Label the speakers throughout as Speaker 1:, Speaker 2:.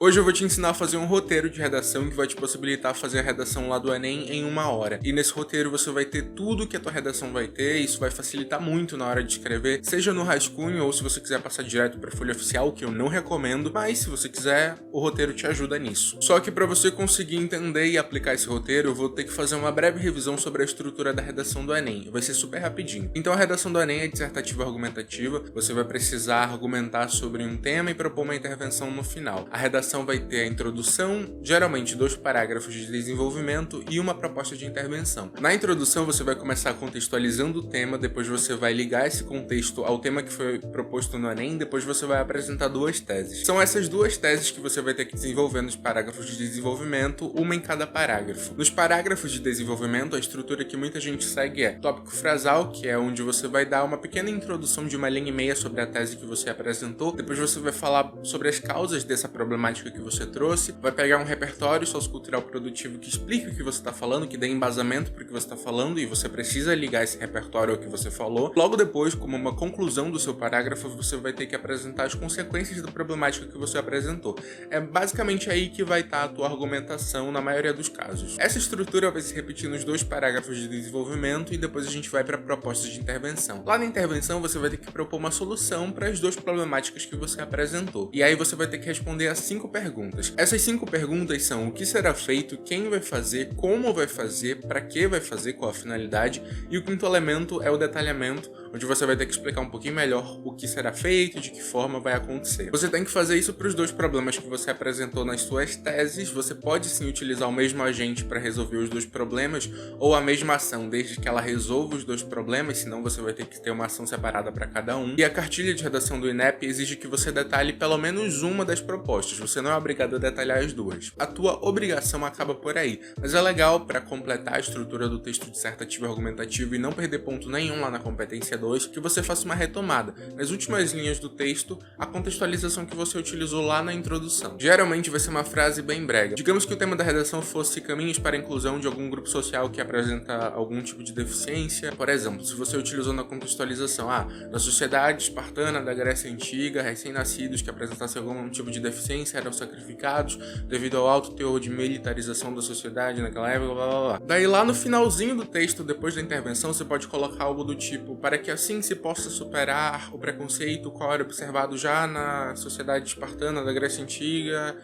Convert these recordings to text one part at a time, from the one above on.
Speaker 1: Hoje eu vou te ensinar a fazer um roteiro de redação que vai te possibilitar fazer a redação lá do Enem em 1 hora. E nesse roteiro você vai ter tudo que a tua redação vai ter, isso vai facilitar muito na hora de escrever, seja no rascunho ou se você quiser passar direto para a folha oficial, que eu não recomendo, mas se você quiser, o roteiro te ajuda nisso. Só que para você conseguir entender e aplicar esse roteiro, eu vou ter que fazer uma breve revisão sobre a estrutura da redação do Enem. Vai ser super rapidinho. Então a redação do Enem é dissertativa argumentativa, você vai precisar argumentar sobre um tema e propor uma intervenção no final. A redação vai ter a introdução, geralmente 2 parágrafos de desenvolvimento e uma proposta de intervenção. Na introdução você vai começar contextualizando o tema, depois você vai ligar esse contexto ao tema que foi proposto no Enem, depois você vai apresentar 2 teses. São essas 2 teses que você vai ter que desenvolver nos parágrafos de desenvolvimento, uma em cada parágrafo. Nos parágrafos de desenvolvimento, a estrutura que muita gente segue é tópico frasal, que é onde você vai dar uma pequena introdução de 1,5 linha sobre a tese que você apresentou, depois você vai falar sobre as causas dessa problemática que você trouxe, vai pegar um repertório sociocultural produtivo que explique o que você está falando, que dê embasamento para o que você está falando, e você precisa ligar esse repertório ao que você falou. Logo depois, como uma conclusão do seu parágrafo, você vai ter que apresentar as consequências da problemática que você apresentou. É basicamente aí que vai estar a tua argumentação na maioria dos casos. Essa estrutura vai se repetir nos 2 parágrafos de desenvolvimento e depois a gente vai para propostas de intervenção. Lá na intervenção, você vai ter que propor uma solução para as 2 problemáticas que você apresentou. E aí você vai ter que responder a 5 perguntas. Essas 5 perguntas são: o que será feito, quem vai fazer, como vai fazer, para que vai fazer, qual a finalidade, e o 5º elemento é o detalhamento, onde você vai ter que explicar um pouquinho melhor o que será feito e de que forma vai acontecer. Você tem que fazer isso para os 2 problemas que você apresentou nas suas teses. Você pode sim utilizar o mesmo agente para resolver os 2 problemas, ou a mesma ação, desde que ela resolva os 2 problemas, senão você vai ter que ter uma ação separada para cada um. E a cartilha de redação do INEP exige que você detalhe pelo menos uma das propostas. Você não é obrigado a detalhar as 2. A tua obrigação acaba por aí, mas é legal para completar a estrutura do texto dissertativo argumentativo e não perder ponto nenhum lá na competência 2, que você faça uma retomada nas últimas linhas do texto, a contextualização que você utilizou lá na introdução. Geralmente vai ser uma frase bem brega. Digamos que o tema da redação fosse caminhos para a inclusão de algum grupo social que apresenta algum tipo de deficiência. Por exemplo, se você utilizou na contextualização, na sociedade espartana da Grécia Antiga, recém-nascidos que apresentassem algum tipo de deficiência eram sacrificados devido ao alto teor de militarização da sociedade naquela época, blá blá blá. Daí lá no finalzinho do texto, depois da intervenção, você pode colocar algo do tipo: para que assim se possa superar o preconceito qual era observado já na sociedade espartana da Grécia Antiga,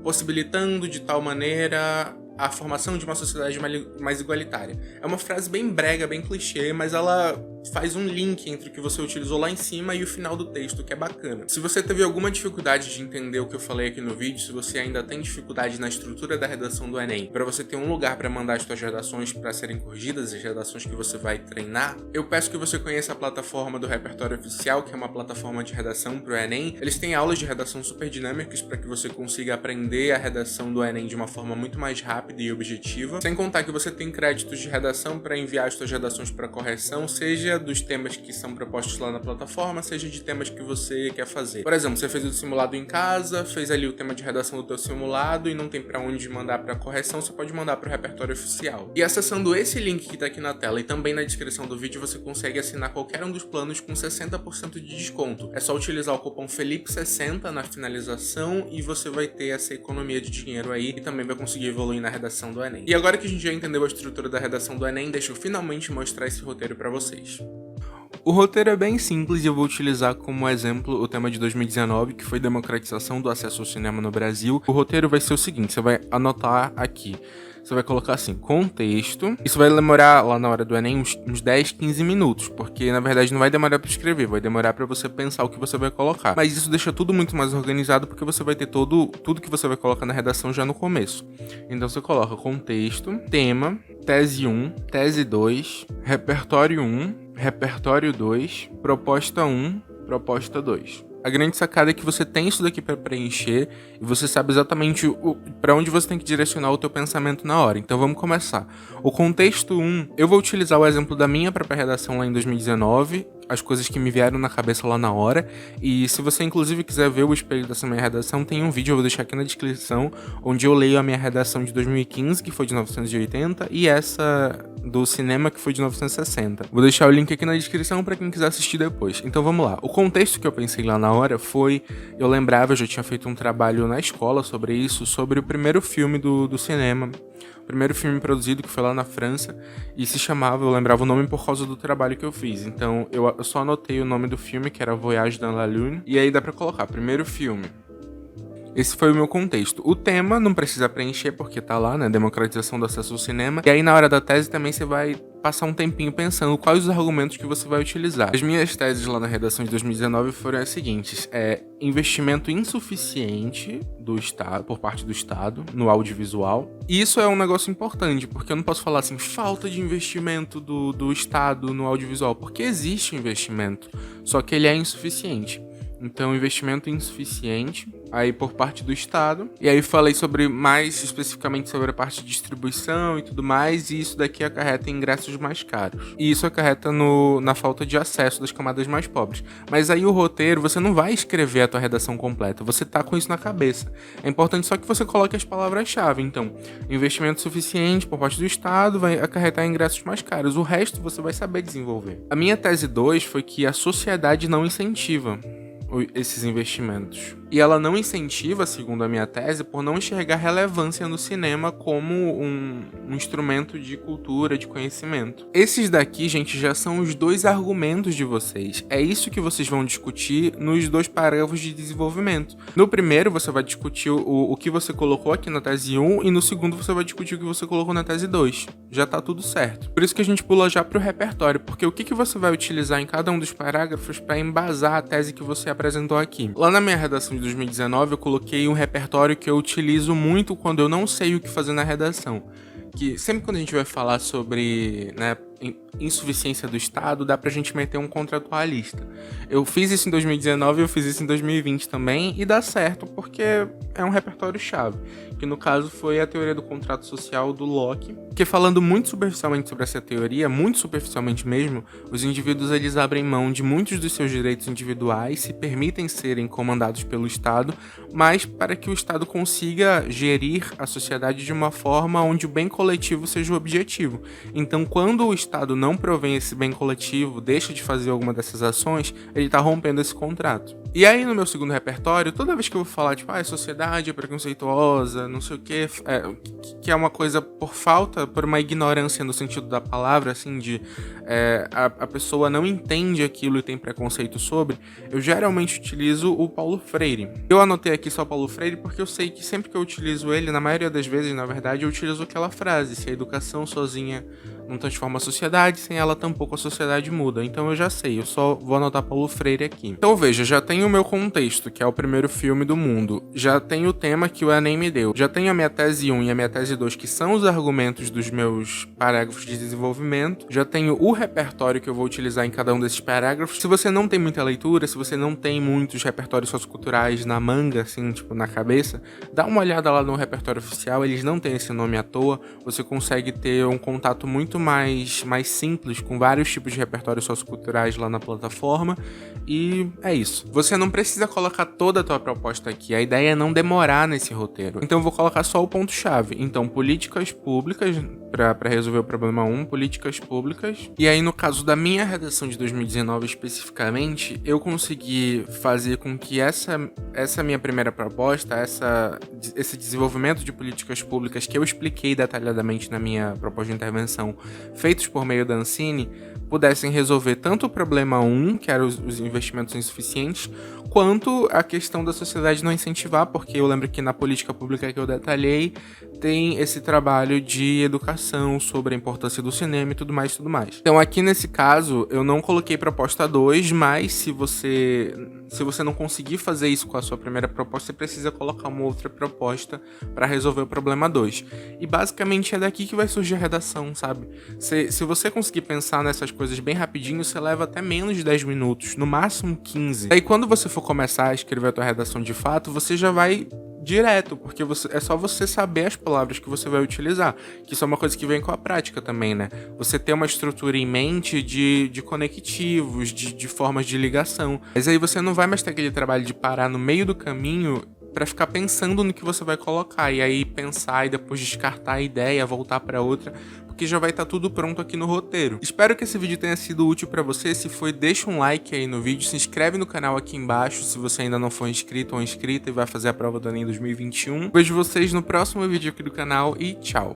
Speaker 1: possibilitando de tal maneira a formação de uma sociedade mais igualitária. É uma frase bem brega, bem clichê, mas ela faz um link entre o que você utilizou lá em cima e o final do texto, que é bacana. Se você teve alguma dificuldade de entender o que eu falei aqui no vídeo, se você ainda tem dificuldade na estrutura da redação do Enem, para você ter um lugar para mandar as suas redações para serem corrigidas, as redações que você vai treinar, eu peço que você conheça a plataforma do Repertório Oficial, que é uma plataforma de redação para o Enem. Eles têm aulas de redação super dinâmicas para que você consiga aprender a redação do Enem de uma forma muito mais rápida e objetiva, sem contar que você tem créditos de redação para enviar as suas redações para correção, seja dos temas que são propostos lá na plataforma, seja de temas que você quer fazer. Por exemplo, você fez o simulado em casa, fez ali o tema de redação do teu simulado e não tem para onde mandar para correção, você pode mandar para o Repertório Oficial. E acessando esse link que está aqui na tela e também na descrição do vídeo, você consegue assinar qualquer um dos planos com 60% de desconto. É só utilizar o cupom Felipe60 na finalização e você vai ter essa economia de dinheiro aí e também vai conseguir evoluir na redação do Enem. E agora que a gente já entendeu a estrutura da redação do Enem, deixa eu finalmente mostrar esse roteiro para vocês. O roteiro é bem simples e eu vou utilizar como exemplo o tema de 2019, que foi democratização do acesso ao cinema no Brasil. O roteiro vai ser o seguinte: você vai anotar aqui. Você vai colocar assim, contexto. Isso vai demorar lá na hora do Enem uns 10, 15 minutos, porque na verdade não vai demorar para escrever, vai demorar para você pensar o que você vai colocar. Mas isso deixa tudo muito mais organizado, porque você vai ter tudo que você vai colocar na redação já no começo. Então você coloca contexto, tema, tese 1, tese 2, repertório 1, repertório 2, proposta 1, proposta 2. A grande sacada é que você tem isso daqui para preencher e você sabe exatamente para onde você tem que direcionar o teu pensamento na hora. Então vamos começar. O contexto 1, eu vou utilizar o exemplo da minha própria redação lá em 2019. as coisas que me vieram na cabeça lá na hora. E se você inclusive quiser ver o espelho dessa minha redação, tem um vídeo, eu vou deixar aqui na descrição, onde eu leio a minha redação de 2015, que foi de 1980, e essa do cinema, que foi de 1960. Vou deixar o link aqui na descrição pra quem quiser assistir depois. Então vamos lá. O contexto que eu pensei lá na hora foi, eu lembrava, eu já tinha feito um trabalho na escola sobre isso, sobre o primeiro filme do cinema, o primeiro filme produzido, que foi lá na França, e se chamava, eu lembrava o nome por causa do trabalho que eu fiz. Então eu só anotei o nome do filme, que era Voyage dans la Lune, e aí dá pra colocar, primeiro filme. Esse foi o meu contexto. O tema não precisa preencher porque tá lá, né? Democratização do acesso ao cinema. E aí na hora da tese também você vai passar um tempinho pensando quais os argumentos que você vai utilizar. As minhas teses lá na redação de 2019 foram as seguintes. Investimento insuficiente do Estado, por parte do Estado, no audiovisual. E isso é um negócio importante, porque eu não posso falar assim, falta de investimento do Estado no audiovisual, porque existe investimento, só que ele é insuficiente. Então, investimento insuficiente, aí por parte do Estado. E aí falei mais especificamente sobre a parte de distribuição e tudo mais, e isso daqui acarreta em ingressos mais caros. E isso acarreta na falta de acesso das camadas mais pobres. Mas aí o roteiro, você não vai escrever a tua redação completa, você tá com isso na cabeça. É importante só que você coloque as palavras-chave. Então, investimento suficiente por parte do Estado vai acarretar em ingressos mais caros. O resto você vai saber desenvolver. A minha tese 2 foi que a sociedade não incentiva esses investimentos. E ela não incentiva, segundo a minha tese, por não enxergar relevância no cinema como um instrumento de cultura, de conhecimento. Esses daqui, gente, já são os 2 argumentos de vocês. É isso que vocês vão discutir nos 2 parágrafos de desenvolvimento. No primeiro, você vai discutir o que você colocou aqui na tese 1, e no segundo você vai discutir o que você colocou na tese 2. Já tá tudo certo. Por isso que a gente pula já pro repertório, porque o que você vai utilizar em cada um dos parágrafos para embasar a tese que você apresentou aqui. Lá na minha redação de 2019, eu coloquei um repertório que eu utilizo muito quando eu não sei o que fazer na redação. Que sempre quando a gente vai falar sobre, né, insuficiência do Estado, dá pra gente meter um contratualista. Eu fiz isso em 2019 e eu fiz isso em 2020 também, e dá certo porque é um repertório-chave, que no caso foi a teoria do contrato social do Locke, que falando muito superficialmente sobre essa teoria, muito superficialmente mesmo, os indivíduos eles abrem mão de muitos dos seus direitos individuais, se permitem serem comandados pelo Estado, mas para que o Estado consiga gerir a sociedade de uma forma onde o bem coletivo seja o objetivo. Então, quando o Estado não provém esse bem coletivo, deixa de fazer alguma dessas ações, ele tá rompendo esse contrato. E aí, no meu segundo repertório, toda vez que eu vou falar, tipo, a sociedade é preconceituosa, não sei o quê, que é uma coisa por falta, por uma ignorância no sentido da palavra, assim, de a pessoa não entende aquilo e tem preconceito sobre, eu geralmente utilizo o Paulo Freire. Eu anotei aqui só Paulo Freire porque eu sei que sempre que eu utilizo ele, na maioria das vezes, na verdade, eu utilizo aquela frase, se a educação sozinha não transforma a sociedade, sem ela tampouco a sociedade muda. Então eu já sei, eu só vou anotar Paulo Freire aqui. Então veja, já tenho o meu contexto, que é o primeiro filme do mundo. Já tenho o tema que o Enem me deu. Já tenho a minha tese 1 e a minha tese 2, que são os argumentos dos meus parágrafos de desenvolvimento. Já tenho o repertório que eu vou utilizar em cada um desses parágrafos. Se você não tem muita leitura, se você não tem muitos repertórios socioculturais na manga, assim, tipo, na cabeça, dá uma olhada lá no repertório oficial, eles não têm esse nome à toa. Você consegue ter um contato muito mais simples com vários tipos de repertórios socioculturais lá na plataforma, e é isso. Você não precisa colocar toda a tua proposta aqui, a ideia é não demorar nesse roteiro. Então eu vou colocar só o ponto-chave. Então, políticas públicas, para resolver o problema 1, políticas públicas. E aí, no caso da minha redação de 2019 especificamente, eu consegui fazer com que essa minha primeira proposta, esse desenvolvimento de políticas públicas que eu expliquei detalhadamente na minha proposta de intervenção, feitos por meio da Ancine, pudessem resolver tanto o problema 1, que eram os investimentos insuficientes, quanto a questão da sociedade não incentivar, porque eu lembro que na política pública que eu detalhei, tem esse trabalho de educação sobre a importância do cinema e tudo mais, tudo mais. Então aqui nesse caso, eu não coloquei proposta 2, mas se você não conseguir fazer isso com a sua primeira proposta, você precisa colocar uma outra proposta para resolver o problema 2. E basicamente é daqui que vai surgir a redação, sabe? Se você conseguir pensar nessas coisas bem rapidinho, você leva até menos de 10 minutos, no máximo 15. Aí quando você for começar a escrever a tua redação de fato, você já vai direto, porque é só você saber as palavras que você vai utilizar, que isso é uma coisa que vem com a prática também, né? Você ter uma estrutura em mente de conectivos, de formas de ligação. Mas aí você não vai mais ter aquele trabalho de parar no meio do caminho pra ficar pensando no que você vai colocar, e aí pensar e depois descartar a ideia, voltar pra outra, porque já vai estar tudo pronto aqui no roteiro. Espero que esse vídeo tenha sido útil pra você. Se foi, deixa um like aí no vídeo, se inscreve no canal aqui embaixo se você ainda não for inscrito ou inscrita e vai fazer a prova do Enem 2021. Vejo vocês no próximo vídeo aqui do canal e tchau!